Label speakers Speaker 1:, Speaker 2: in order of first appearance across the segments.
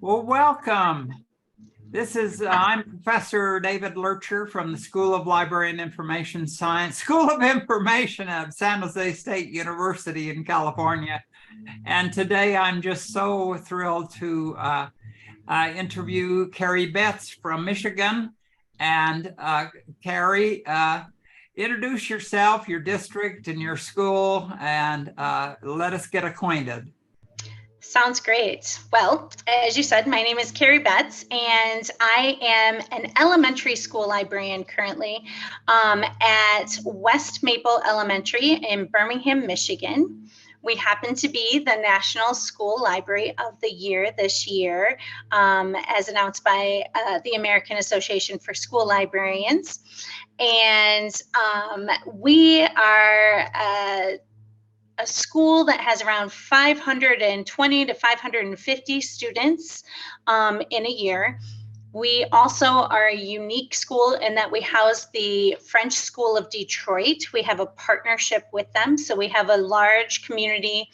Speaker 1: Well, welcome. I'm Professor David Lurcher from the School of Library and Information Science, School of Information at San Jose State University in California. And today I'm just so thrilled to interview Carrie Betts from Michigan. And Carrie, introduce yourself, your district, and your school, and let us get acquainted.
Speaker 2: Sounds great. Well, as you said, my name is Carrie Betts, and I am an elementary school librarian currently at West Maple Elementary in Birmingham, Michigan. We happen to be the National School Library of the Year this year, as announced by the American Association for School Librarians. And we are a school that has around 520 to 550 students in a year. We also are a unique school in that we house the French School of Detroit. We have a partnership with them, so we have a large community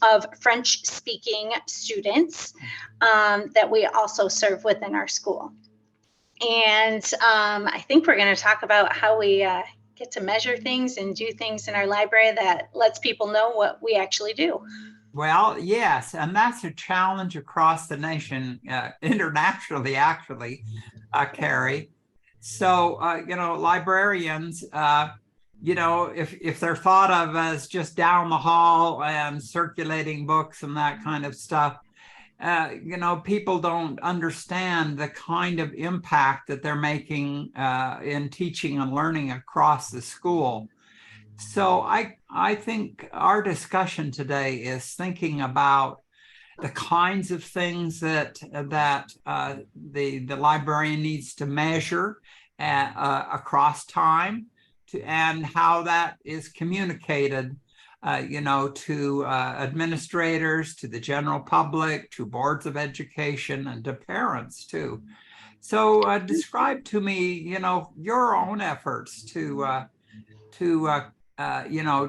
Speaker 2: of French-speaking students that we also serve within our school. And I think we're going to talk about how we get to measure things and do things in our library that lets people know what we actually do.
Speaker 1: Well, yes, and that's a challenge across the nation, internationally, actually, Carrie. So, librarians, if they're thought of as just down the hall and circulating books and that kind of stuff, people don't understand the kind of impact that they're making in teaching and learning across the school. So I think our discussion today is thinking about the kinds of things that the librarian needs to measure across time, and how that is communicated to administrators, to the general public, to boards of education, and to parents too. So describe to me, your own efforts to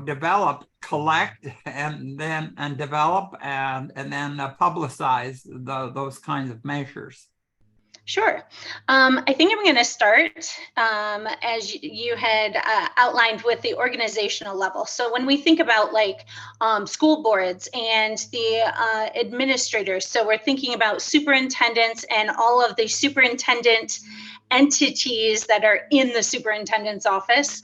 Speaker 1: develop, collect, and then develop and then publicize those kinds of measures.
Speaker 2: Sure. I think I'm going to start, as you had outlined, with the organizational level. So when we think about school boards and the administrators, so we're thinking about superintendents and all of the superintendent entities that are in the superintendent's office,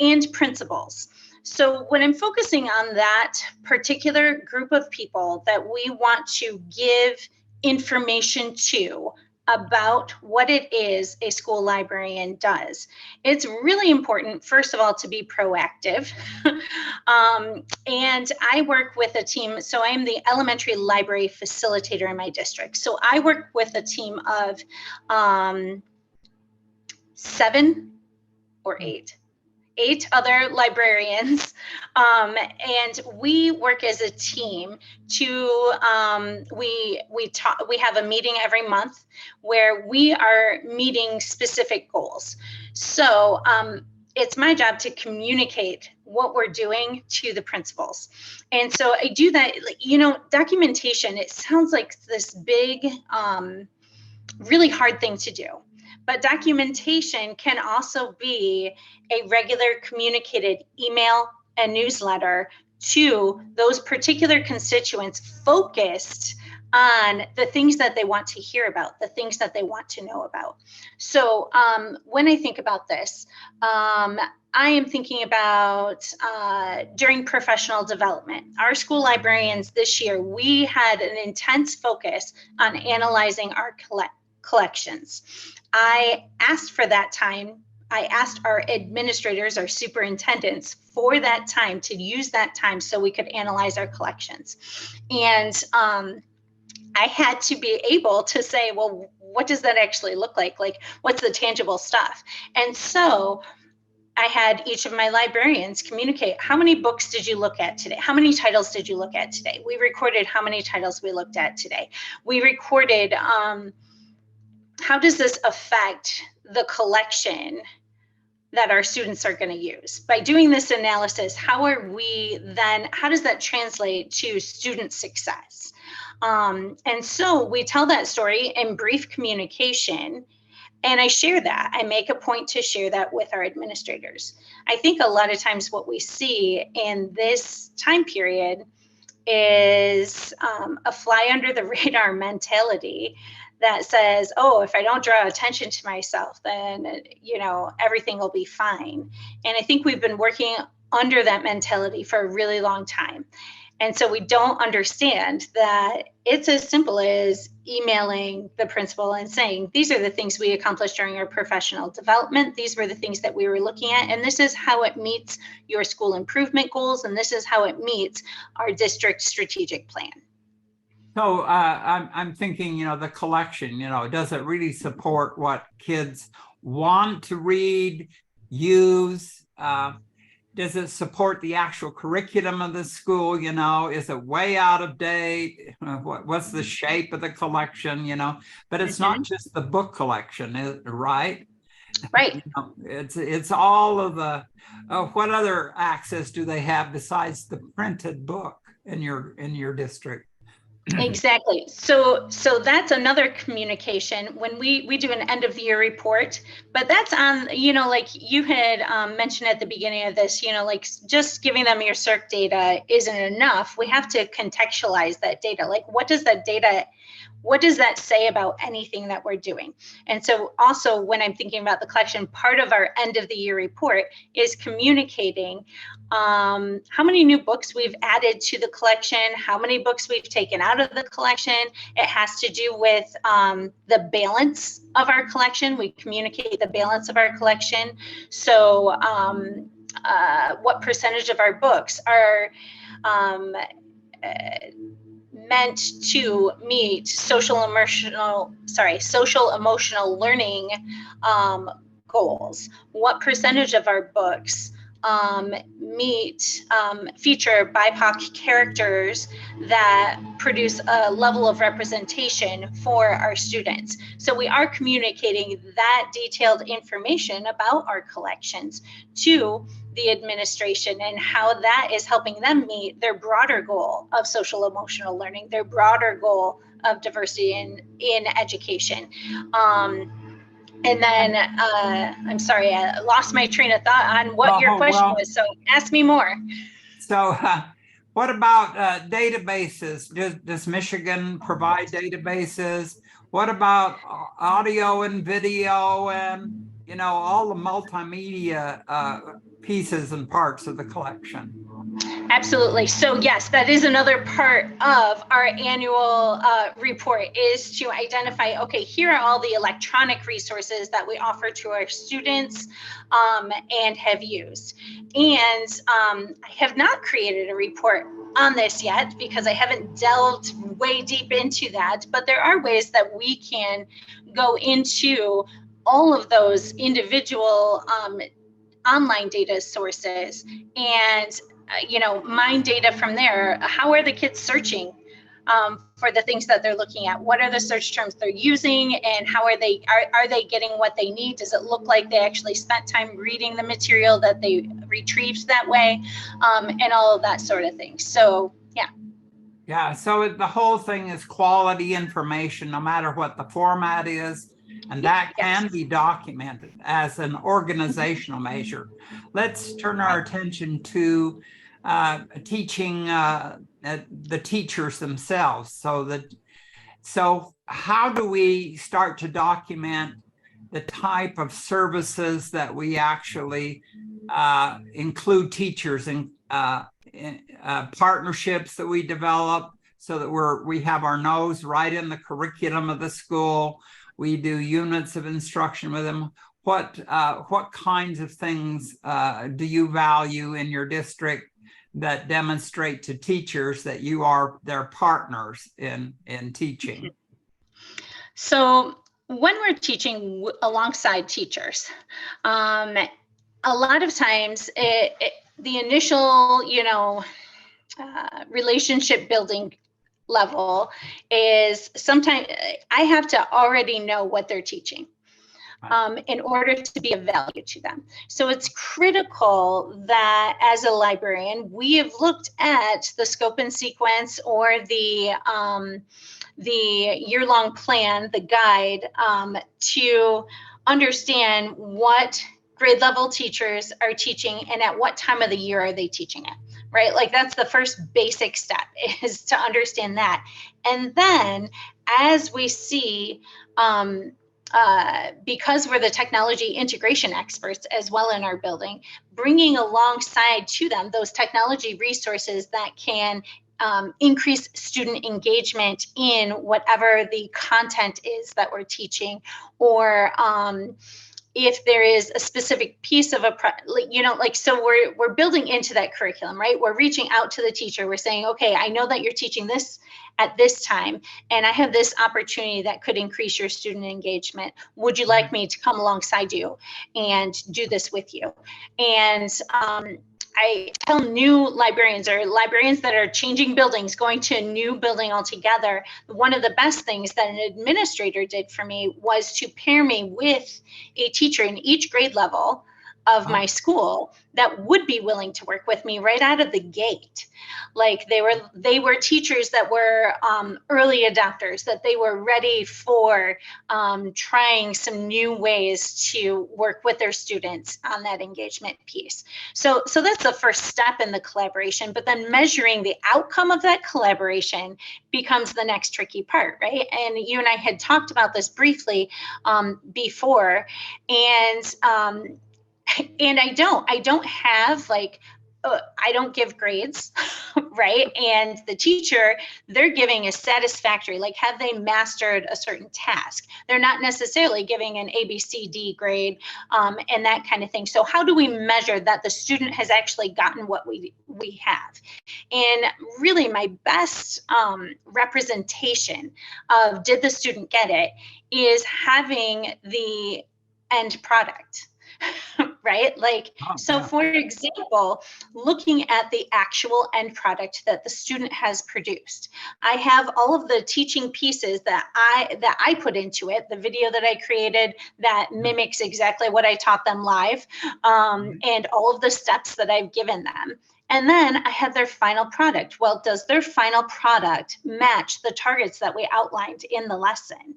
Speaker 2: and principals. So when I'm focusing on that particular group of people that we want to give information to about what it is a school librarian does, it's really important, first of all, to be proactive. And I work with a team, so I am the elementary library facilitator in my district. So I work with a team of 7 or 8 other librarians, and we work as a team to we have a meeting every month where we are meeting specific goals. So it's my job to communicate what we're doing to the principals. And so I do that. Documentation, it sounds like this big really hard thing to do. But documentation can also be a regular communicated email and newsletter to those particular constituents, focused on the things that they want to hear about, the things that they want to know about. So when I think about this, I am thinking about during professional development. Our school librarians this year, we had an intense focus on analyzing our collections. I asked for that time. I asked our administrators, our superintendents, for that time, to use that time so we could analyze our collections. And I had to be able to say, well, what does that actually look like? Like, what's the tangible stuff? And so I had each of my librarians communicate, how many books did you look at today? How many titles did you look at today? We recorded how many titles we looked at today. We recorded how does this affect the collection that our students are going to use. By doing this analysis, how does that translate to student success? And so we tell that story in brief communication, and I share that. I make a point to share that with our administrators. I think a lot of times what we see in this time period is a fly under the radar mentality that says, oh, if I don't draw attention to myself, then, everything will be fine. And I think we've been working under that mentality for a really long time. And so we don't understand that it's as simple as emailing the principal and saying, these are the things we accomplished during our professional development. These were the things that we were looking at. And this is how it meets your school improvement goals. And this is how it meets our district strategic plan.
Speaker 1: So I'm thinking, the collection, does it really support what kids want to read, use? Does it support the actual curriculum of the school? Is it way out of date? What's the shape of the collection? But it's not just the book collection, right?
Speaker 2: Right.
Speaker 1: It's all of the. What other access do they have besides the printed book in your district?
Speaker 2: Exactly. So that's another communication when we do an end of the year report, but that's on, like you had mentioned at the beginning of this, like just giving them your CERC data isn't enough. We have to contextualize that data. Like, what does that say about anything that we're doing? And so also when I'm thinking about the collection, part of our end of the year report is communicating how many new books we've added to the collection, how many books we've taken out of the collection. It has to do with the balance of our collection. We communicate the balance of our collection. So what percentage of our books are meant to meet social emotional learning goals? What percentage of our books feature BIPOC characters that produce a level of representation for our students? So we are communicating that detailed information about our collections to the administration and how that is helping them meet their broader goal of social emotional learning, their broader goal of diversity in education. And then I'm sorry, I lost my train of thought on what your question was. So ask me more.
Speaker 1: So what about databases? Does Michigan provide databases? What about audio and video and, all the multimedia pieces and parts of the collection?
Speaker 2: Absolutely. So yes, that is another part of our annual report, is to identify, okay, here are all the electronic resources that we offer to our students and have used. And I have not created a report on this yet because I haven't delved way deep into that, but there are ways that we can go into all of those individual online data sources and mine data from there. How are the kids searching for the things that they're looking at? What are the search terms they're using, and how are they getting what they need? Does it look like they actually spent time reading the material that they retrieved that way, and all of that sort of thing? So yeah,
Speaker 1: so the whole thing is quality information, no matter what the format is. And that can be documented as an organizational measure. Let's turn our attention to teaching the teachers themselves. So how do we start to document the type of services that we actually include teachers in partnerships that we develop, so that we have our nose right in the curriculum of the school? We do units of instruction with them. What kinds of things do you value in your district that demonstrate to teachers that you are their partners in teaching?
Speaker 2: So when we're teaching alongside teachers, a lot of times the initial, relationship building level is sometimes I have to already know what they're teaching. in order to be of value to them. So it's critical that as a librarian, we have looked at the scope and sequence or the year-long plan, the guide, to understand what grade level teachers are teaching and at what time of the year are they teaching it, right? Like that's the first basic step, is to understand that. And then as we see, because we're the technology integration experts as well in our building, bringing alongside to them those technology resources that can increase student engagement in whatever the content is that we're teaching, or if there is a specific piece of so we're building into that curriculum, right? We're reaching out to the teacher. We're saying, okay, I know that you're teaching this at this time, and I have this opportunity that could increase your student engagement. Would you like me to come alongside you and do this with you? And I tell new librarians or librarians that are changing buildings, going to a new building altogether, one of the best things that an administrator did for me was to pair me with a teacher in each grade level of my school that would be willing to work with me right out of the gate. Like they were teachers that were early adopters, that they were ready for trying some new ways to work with their students on that engagement piece. So that's the first step in the collaboration, but then measuring the outcome of that collaboration becomes the next tricky part, right? And you and I had talked about this briefly before, and I don't have I don't give grades, right? And the teacher, they're giving a satisfactory, like have they mastered a certain task? They're not necessarily giving an A, B, C, D grade and that kind of thing. So how do we measure that the student has actually gotten what we have? And really my best representation of did the student get it is having the end product. Right? For example, looking at the actual end product that the student has produced. I have all of the teaching pieces that I put into it, the video that I created that mimics exactly what I taught them live, and all of the steps that I've given them. And then I have their final product. Well, does their final product match the targets that we outlined in the lesson?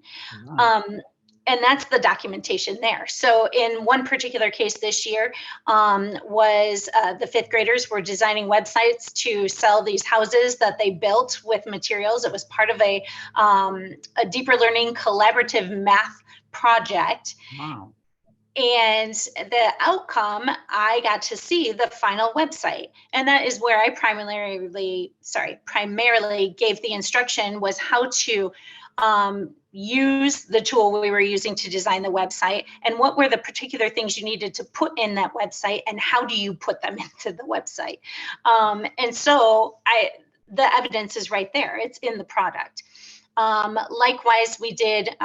Speaker 2: And that's the documentation there. So in one particular case this year was the fifth graders were designing websites to sell these houses that they built with materials. It was part of a deeper learning collaborative math project. Wow. And the outcome, I got to see the final website. And that is where I primarily gave the instruction was how to use the tool we were using to design the website, and what were the particular things you needed to put in that website, and how do you put them into the website. And so the evidence is right there. It's in the product. Likewise, we did,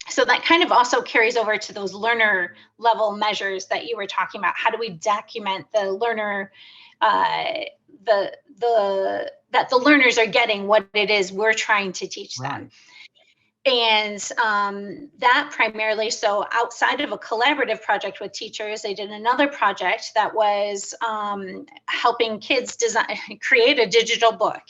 Speaker 2: so that kind of also carries over to those learner level measures that you were talking about. How do we document the learner, that the learners are getting what it is we're trying to teach them. And that primarily, so outside of a collaborative project with teachers, they did another project that was helping kids create a digital book.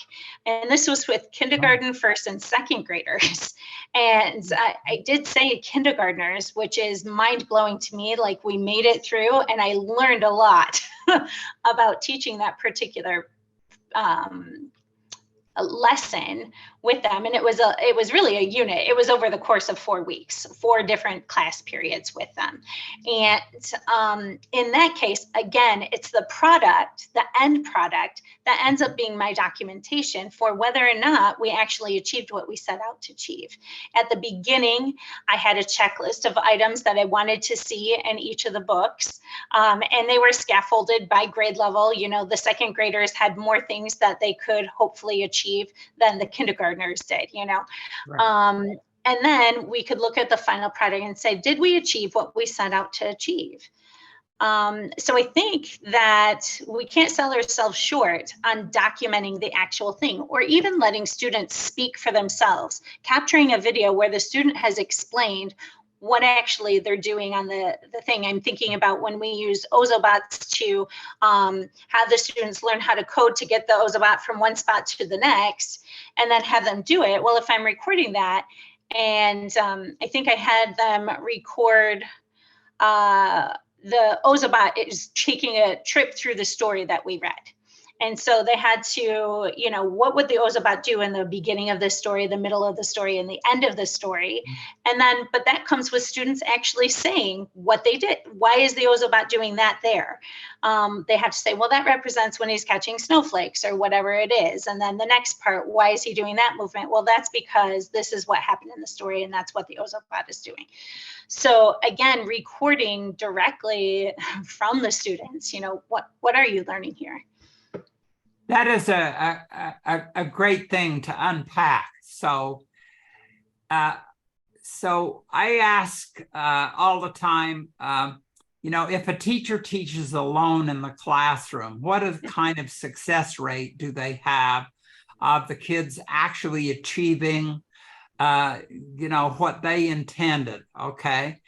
Speaker 2: And this was with kindergarten, first and second graders. And I did say kindergartners, which is mind blowing to me, like we made it through and I learned a lot about teaching that particular a lesson with them. And it was really a unit. It was over the course of 4 weeks, 4 different class periods with them. And in that case, again, it's the product, the end product that ends up being my documentation for whether or not we actually achieved what we set out to achieve. At the beginning, I had a checklist of items that I wanted to see in each of the books. And they were scaffolded by grade level. You know, the second graders had more things that they could hopefully achieve than the kindergartners did, you know. Right. And then we could look at the final product and say, did we achieve what we set out to achieve? So I think that we can't sell ourselves short on documenting the actual thing, or even letting students speak for themselves, capturing a video where the student has explained what actually they're doing on the thing. I'm thinking about when we use Ozobots to have the students learn how to code to get the Ozobot from one spot to the next, and then have them do it. Well, if I'm recording that, and I think I had them record the Ozobot is taking a trip through the story that we read. And so they had to, what would the Ozobot do in the beginning of the story, the middle of the story, and the end of the story? And then, but that comes with students actually saying what they did. Why is the Ozobot doing that there? They have to say, well, that represents when he's catching snowflakes or whatever it is. And then the next part, why is he doing that movement? Well, that's because this is what happened in the story, and that's what the Ozobot is doing. So again, recording directly from the students, what are you learning here?
Speaker 1: That is a great thing to unpack. So I ask all the time, if a teacher teaches alone in the classroom, what kind of success rate do they have of the kids actually achieving, what they intended, okay?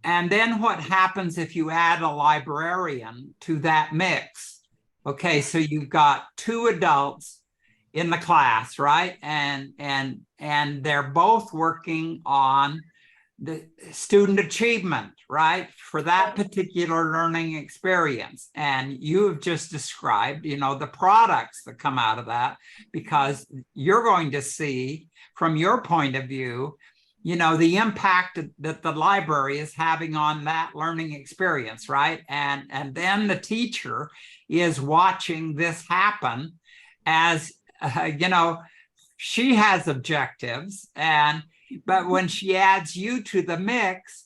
Speaker 1: And then what happens if you add a librarian to that mix? Okay, so you've got two adults in the class, right? And they're both working on the student achievement, right? For that particular learning experience. And you have just described, the products that come out of that, because you're going to see from your point of view, the impact that the library is having on that learning experience, right? And then the teacher is watching this happen as, she has objectives, but when she adds you to the mix,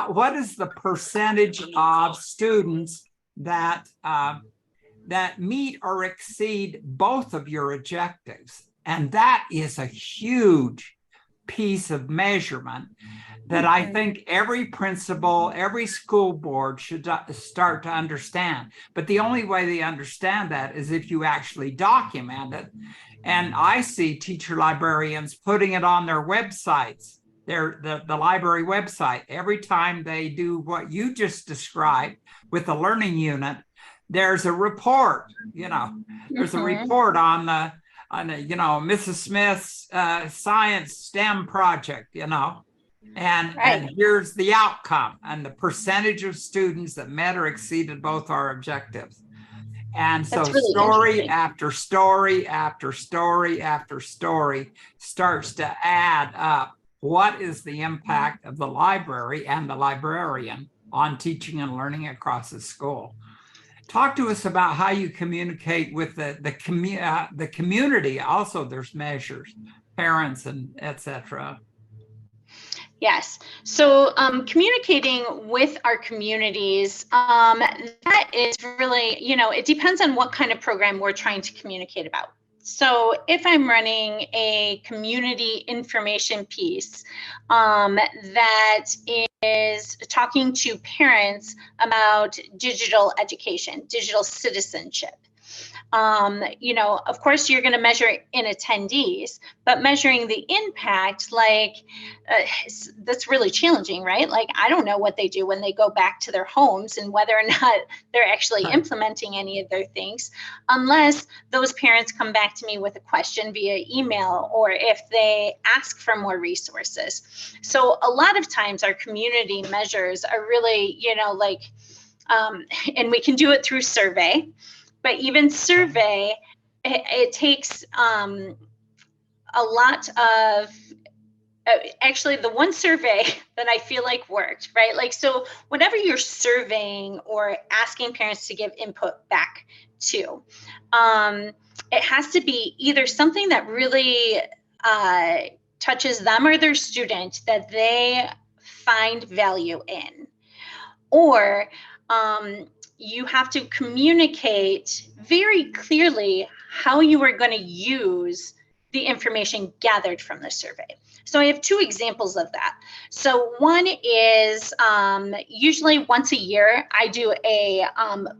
Speaker 1: what is the percentage of students that meet or exceed both of your objectives? And that is a huge piece of measurement that I think every principal, every school board should start to understand. But the only way they understand that is if you actually document it. And I see teacher librarians putting it on their websites, the library website. Every time they do what you just described with the learning unit, there's a report, there's a report on Mrs. Smith's science STEM project, and here's the outcome and the percentage of students that met or exceeded both our objectives. And so really story after story after story after story starts to add up. What is the impact of the library and the librarian on teaching and learning across the school? Talk to us about how you communicate with the community. Also, there's measures, parents, and etc.
Speaker 2: Yes. So communicating with our communities, that is really, it depends on what kind of program we're trying to communicate about. So if I'm running a community information piece that is talking to parents about digital education, digital citizenship, of course, you're going to measure in attendees, but measuring the impact, that's really challenging, right? Like, I don't know what they do when they go back to their homes and whether or not they're actually implementing any of their things, unless those parents come back to me with a question via email or if they ask for more resources. So a lot of times our community measures are really, and we can do it through survey. But even survey, it takes a lot of, actually the one survey that I feel like worked, right? Like, so whatever you're surveying or asking parents to give input back to, it has to be either something that really touches them or their student that they find value in, or you have to communicate very clearly how you are going to use the information gathered from the survey. So I have two examples of that. So one is usually once a year, I do a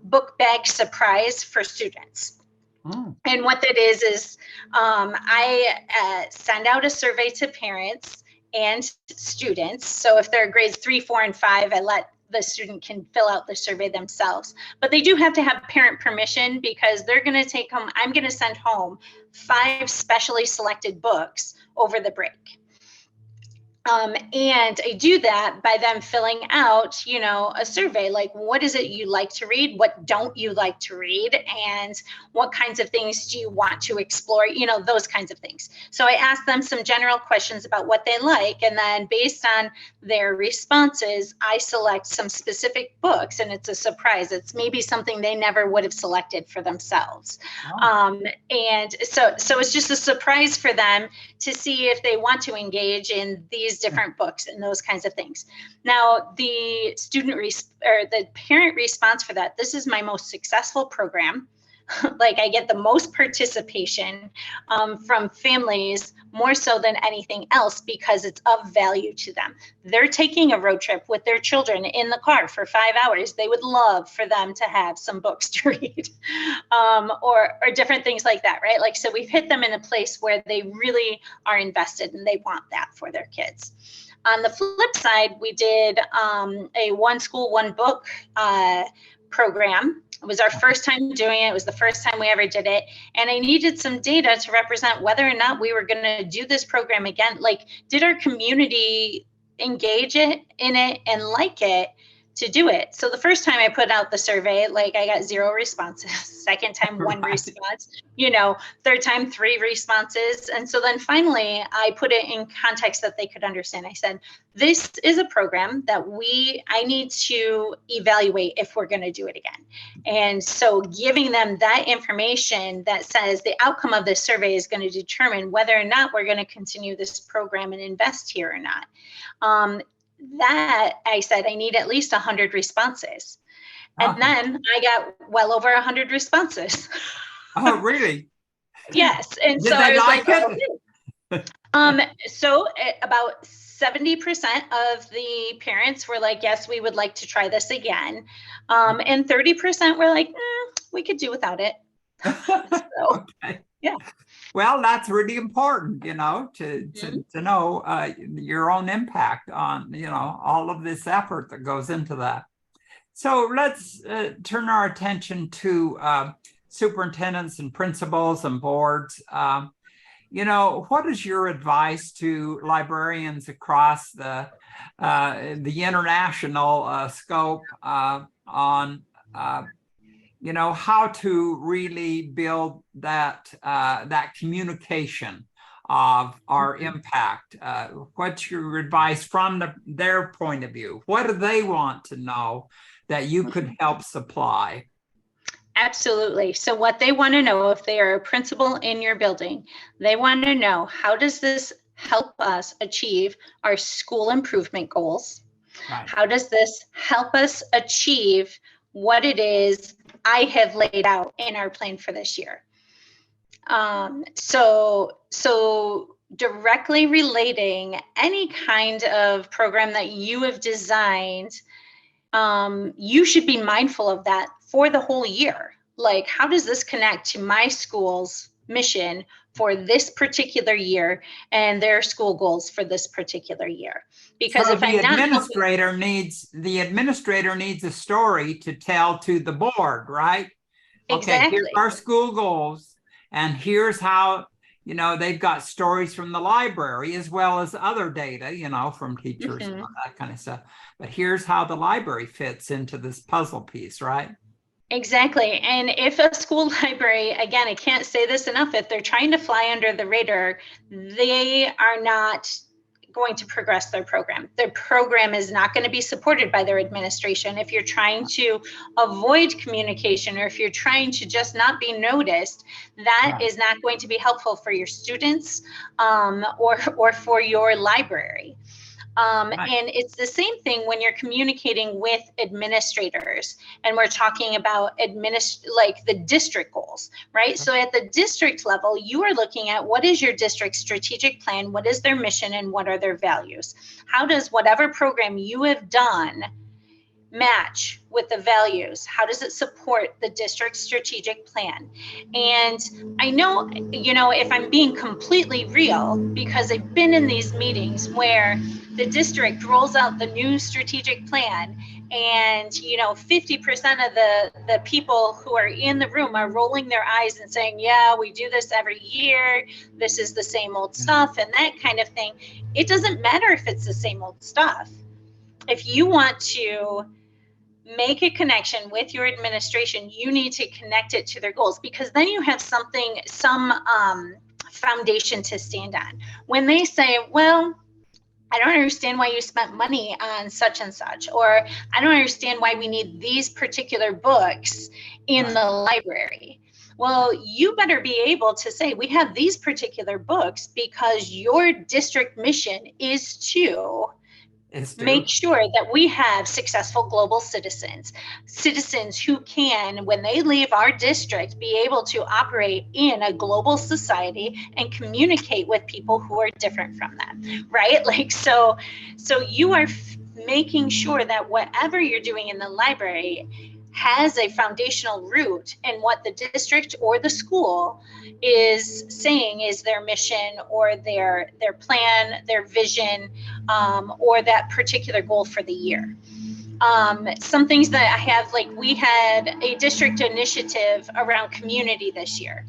Speaker 2: book bag surprise for students. Oh. And what that is I send out a survey to parents, and students. So if they're grades 3, 4, and 5, I let the student can fill out the survey themselves. But they do have to have parent permission, because they're going to take home, I'm going to send home 5 specially selected books over the break. And I do that by them filling out, a survey, like, what is it you like to read? What don't you like to read? And what kinds of things do you want to explore? Those kinds of things. So I ask them some general questions about what they like. And then based on their responses, I select some specific books, and it's a surprise. It's maybe something they never would have selected for themselves. Oh. And so it's just a surprise for them to see if they want to engage in these different books and those kinds of things. Now, the the parent response for that, this is my most successful program. Like, I get the most participation from families, more so than anything else, because it's of value to them. They're taking a road trip with their children in the car for 5 hours. They would love for them to have some books to read, or different things like that, right? Like, so we've hit them in a place where they really are invested and they want that for their kids. On the flip side, we did a one school, one book program. It was our first time doing it. It was the first time we ever did it. And I needed some data to represent whether or not we were going to do this program again. Like, did our community engage in it and like it to do it? So the first time I put out the survey, like, I got 0 responses. Second time, 1 response. Third time, 3 responses. And so then finally, I put it in context that they could understand. I said, this is a program that I need to evaluate if we're going to do it again. And so giving them that information that says the outcome of this survey is going to determine whether or not we're going to continue this program and invest here or not. That I said, I need at least 100 responses. And then I got well over 100 responses.
Speaker 1: Oh, really?
Speaker 2: Yes. And
Speaker 1: Did
Speaker 2: so
Speaker 1: they
Speaker 2: I was
Speaker 1: like
Speaker 2: it? Okay. So about 70% of the parents were like, yes, we would like to try this again. And 30% were like, we could do without it. So,
Speaker 1: okay.
Speaker 2: Yeah.
Speaker 1: Well, that's really important, to know your own impact on, all of this effort that goes into that. So let's turn our attention to superintendents and principals and boards. What is your advice to librarians across the international scope on how to really build that communication of our impact? What's your advice from their point of view? What do they want to know that you could help supply?
Speaker 2: Absolutely. So what they want to know, if they are a principal in your building, they want to know, how does this help us achieve our school improvement goals? Right. How does this help us achieve what it is I have laid out in our plan for this year? So directly relating any kind of program that you have designed, you should be mindful of that for the whole year. Like, how does this connect to my school's mission for this particular year and their school goals for this particular year? Because
Speaker 1: so
Speaker 2: if
Speaker 1: the administrator needs a story to tell to the board, right?
Speaker 2: Exactly.
Speaker 1: Okay, here's our school goals, and here's how, they've got stories from the library as well as other data, from teachers and all that kind of stuff. But here's how the library fits into this puzzle piece, right?
Speaker 2: Exactly. And if a school library, again, I can't say this enough, if they're trying to fly under the radar, they are not going to progress their program. Their program is not going to be supported by their administration. If you're trying to avoid communication, or if you're trying to just not be noticed, that is not going to be helpful for your students or for your library. And it's the same thing when you're communicating with administrators and we're talking about like the district goals, right? So at the district level, you are looking at what is your district's strategic plan, what is their mission, and what are their values? How does whatever program you have done match with the values? How does it support the district's strategic plan? And I know, if I'm being completely real, because I've been in these meetings where the district rolls out the new strategic plan and 50% of the people who are in the room are rolling their eyes and saying, yeah, we do this every year, this is the same old stuff, and that kind of thing. It doesn't matter if it's the same old stuff. If you want to make a connection with your administration, you need to connect it to their goals, because then you have some foundation to stand on. When they say, well, I don't understand why you spent money on such and such, or I don't understand why we need these particular books in the library. Well, you better be able to say, we have these particular books because your district mission is to make sure that we have successful global citizens who can, when they leave our district, be able to operate in a global society and communicate with people who are different from them, right? So you are making sure that whatever you're doing in the library has a foundational root in what the district or the school is saying is their mission or their plan, their vision, or that particular goal for the year. Some things that I have, like we had a district initiative around community this year.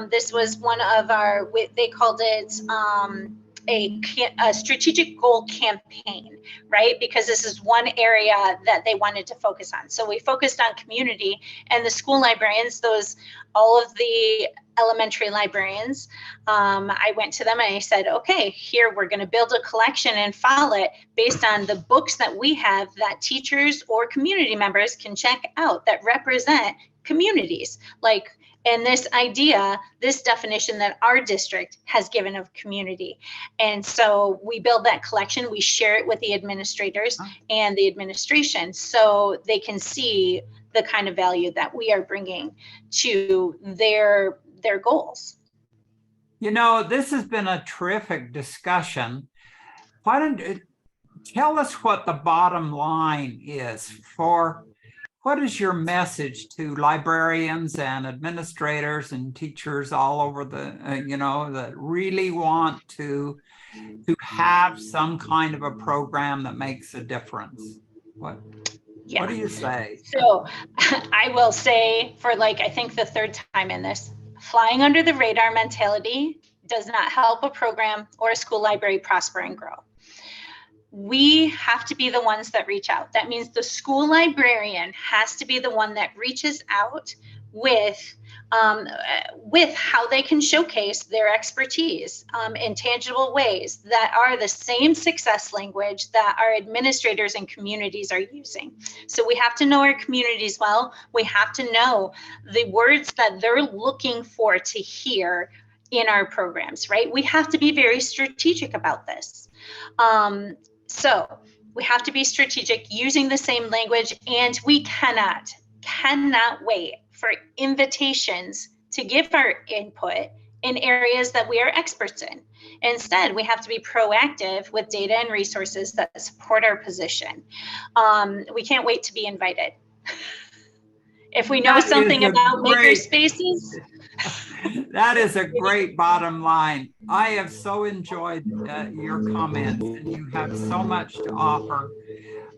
Speaker 2: This was one of our, they called it a strategic goal campaign, right? Because this is one area that they wanted to focus on. So we focused on community, and the school librarians, all of the elementary librarians, I went to them and I said, okay, here we're going to build a collection and file it based on the books that we have that teachers or community members can check out that represent communities. And this idea, this definition that our district has given of community. And so we build that collection, we share it with the administrators and the administration so they can see the kind of value that we are bringing to their goals.
Speaker 1: This has been a terrific discussion. Why don't you tell us what the bottom line is for what is your message to librarians and administrators and teachers all over that really want to have some kind of a program that makes a difference? What do you say?
Speaker 2: So I will say, for I think the third time in this, flying under the radar mentality does not help a program or a school library prosper and grow. We have to be the ones that reach out. That means the school librarian has to be the one that reaches out with how they can showcase their expertise in tangible ways that are the same success language that our administrators and communities are using. So we have to know our communities well. We have to know the words that they're looking for to hear in our programs, right? We have to be very strategic about this. So we have to be strategic using the same language, and we cannot wait for invitations to give our input in areas that we are experts in. Instead, we have to be proactive with data and resources that support our position. We can't wait to be invited. If we know something about maker spaces.
Speaker 1: That is a great bottom line. I have so enjoyed your comments, and you have so much to offer.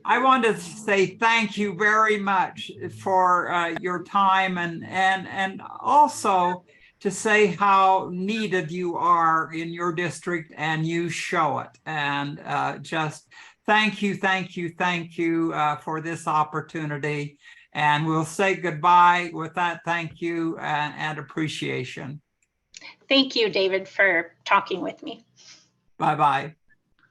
Speaker 1: I want to say thank you very much for your time, and also to say how needed you are in your district, and you show it. And just thank you for this opportunity. And we'll say goodbye with that. Thank you and appreciation.
Speaker 2: Thank you, David, for talking with me.
Speaker 1: Bye-bye.